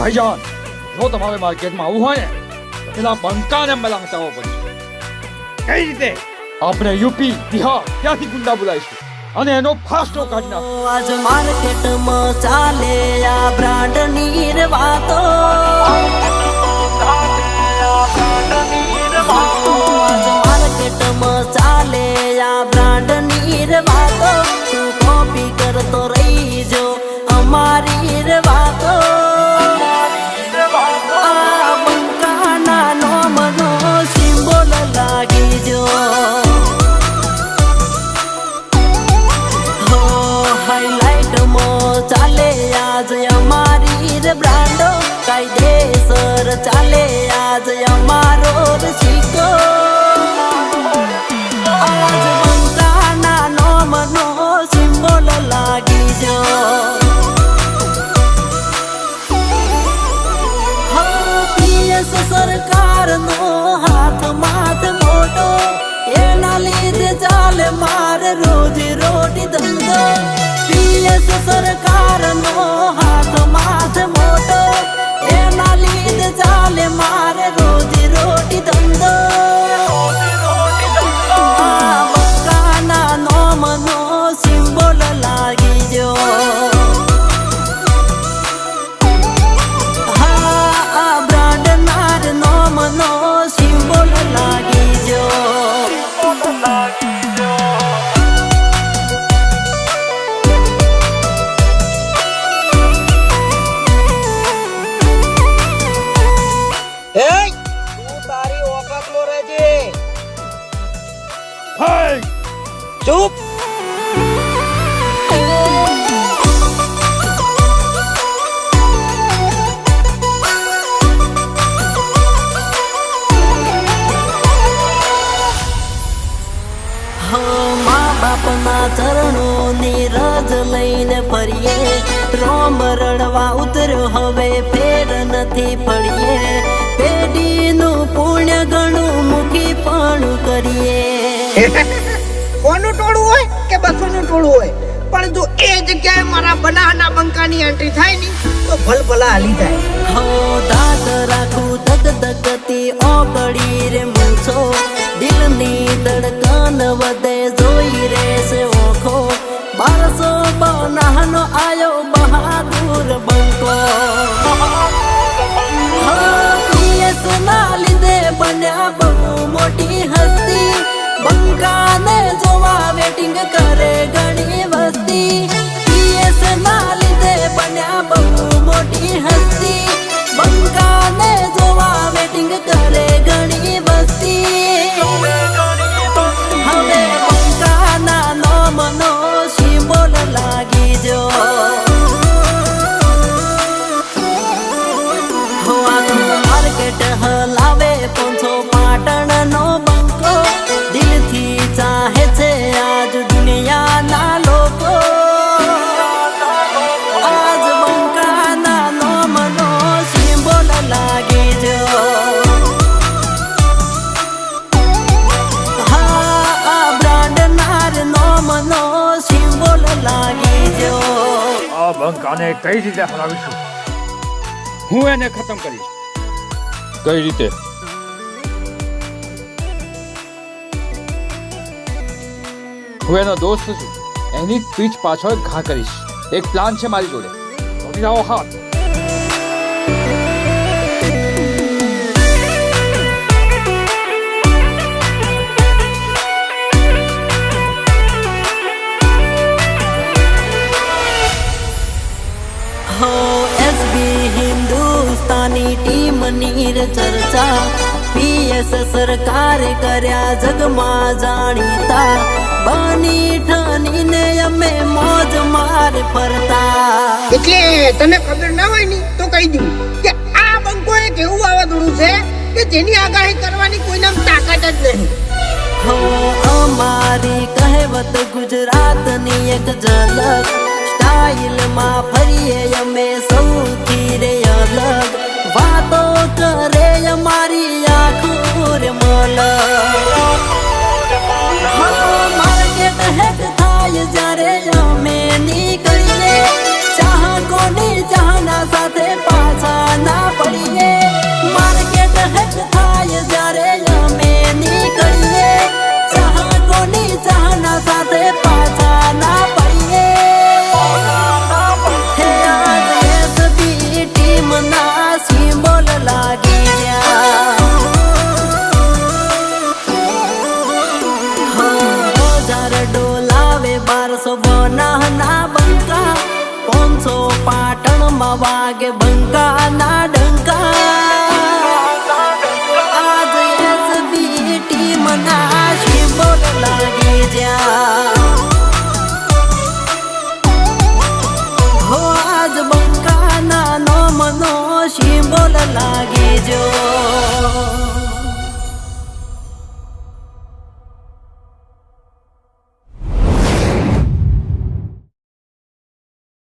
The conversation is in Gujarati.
ભાઈજાન જો તમારે માર્કેટમાં આવવું હોય ને તો પેલા બંકાને મલામતાવો પડશે. કઈ રીતે? આપણે યુપી બિહાર ત્યાંથી ગુંડા બોલાવીશું અને એનો ફાસ્ટો કાઢી નાખો. આજ માર્કેટમાં ચાલે આ બ્રાન્ડની વાતો. આજ માર્કેટમાં ચાલે આ બ્રાન્ડની વાતો. તું કોપી કરતો રહી જો અમારી વાતો. આ બંકાના નોમનો સિમ્બોલ લાગી જો. ચાલે આજ અમારી બ્રાન્ડો. કાયદેસર ચાલે આજ અમારો સિક્કો. આજ બંકાના નોમનો સિમ્બોલ લાગી જો. પીએસ સરકારનો હાથ માથ મોટો. એના લીધે ચાલે મારે રોજી રોટી ધંધો. પીએસ સરકારનો હાથ માથ મોટો. એના લીધે ચાલે મારે રોજી રોટી ધંધો. આ બંકાના નોમનો સિમ્બોલ લાગી જો. હા આ બ્રાન્ડનાર નોમનો સિમ્બોલ લાગી જો. ચૂપ. મા બાપના ચરણોની રજ લઈને ફરીએ. રોમ રડવા ઉતર્યો હવે ફેર નથી પડીએ. પેઢીનું પુણ્ય ઘણું મુખી પણ કરીએ. કોનું ટોળું હોય કે બસોનું ટોળું હોય, પણ જો એ જગ્યાએ મારા બનાના બંકાની એન્ટ્રી થાય ને તો ભલભલા હાલી જાય. હો દાદ રાખું ધગધગતી ઓગળી રે મૂછો. દિલની ધડકન વધે જોઈ રહેશે ઓખો. 1200 બનાનો આયો બહાદુર બંકો. પીએસ ના લીધે બન્યા બહુ મોટી હસ્તી. બંકાને જોવા વેટિંગ કરે ઘણી વસ્તી. પીએસ ના લીધે બન્યા બહુ મોટી હસ્તી. બંકાને જોવા વેટિંગ કરે ઘણી વસ્તી. હવે બંકાના નોમનો સિમ્બોલ લાગી જો. માર્કેટ હલાવે પોંછો પાટણનો બંકો. દિલથી ચાહે છે આજ દુનિયાના લોકો. આજ બંકાના નોમનો સિમ્બોલ લાગી જો. હા આ બ્રાન્ડનાર નોમનો સિમ્બોલ લાગી જો. આ બંકાને કઈ રીતે હરાવીશું? હું એને ખતમ કરીશ. કઈ રીતે? હું એનો દોસ્ત છું. એની પીઠ પાછળ ઘા કરીશ. એક પ્લાન છે મારી જોડે. જોડી લાવો હાથ. હો એસબી હિન્દુસ્તાની ટીમની ચર્ચા. પીએસ સરકારે કર્યા જગમાં જાણીતા. બની ઠનીને અમે મોજ માર ફરતા. એટલે તને ખબર ના હોય ને તો કહી દઉં કે આ બંકો એક એવું વાવાઝોડું છે કે જેની આગાહી કરવાની કોઈનામ તાકાત જ નહીં. હો અમારી કહેવત ગુજરાતની એક ઝલક. સ્ટાઇલમાં ફરીએ અમે સૌથી રે અલગ. વાતો કરે અમારી આંખો રે મલક. માર્કેટ હેક થાય જ્યારે અમે નીકળીએ. ચાહકોની ચાહના સાથે પાછા ના પડીએ માર્કેટ હેક થાય જ્યારે અમે નીકળીએ ચાહકોની ચાહના સાથે પાછા ના પડીએ હે આજ એસબી ટીમના સિમ્બોલ લાગી ગયા ડોલાવે 1200 બોના બંકા 500 પાટણમાં વાગે બંકા ના ડંકા આજ એસબી ટીમના સિમ્બોલ લાગી જ્યાં હો આજ બંકાના નોમનો સિમ્બોલ લાગી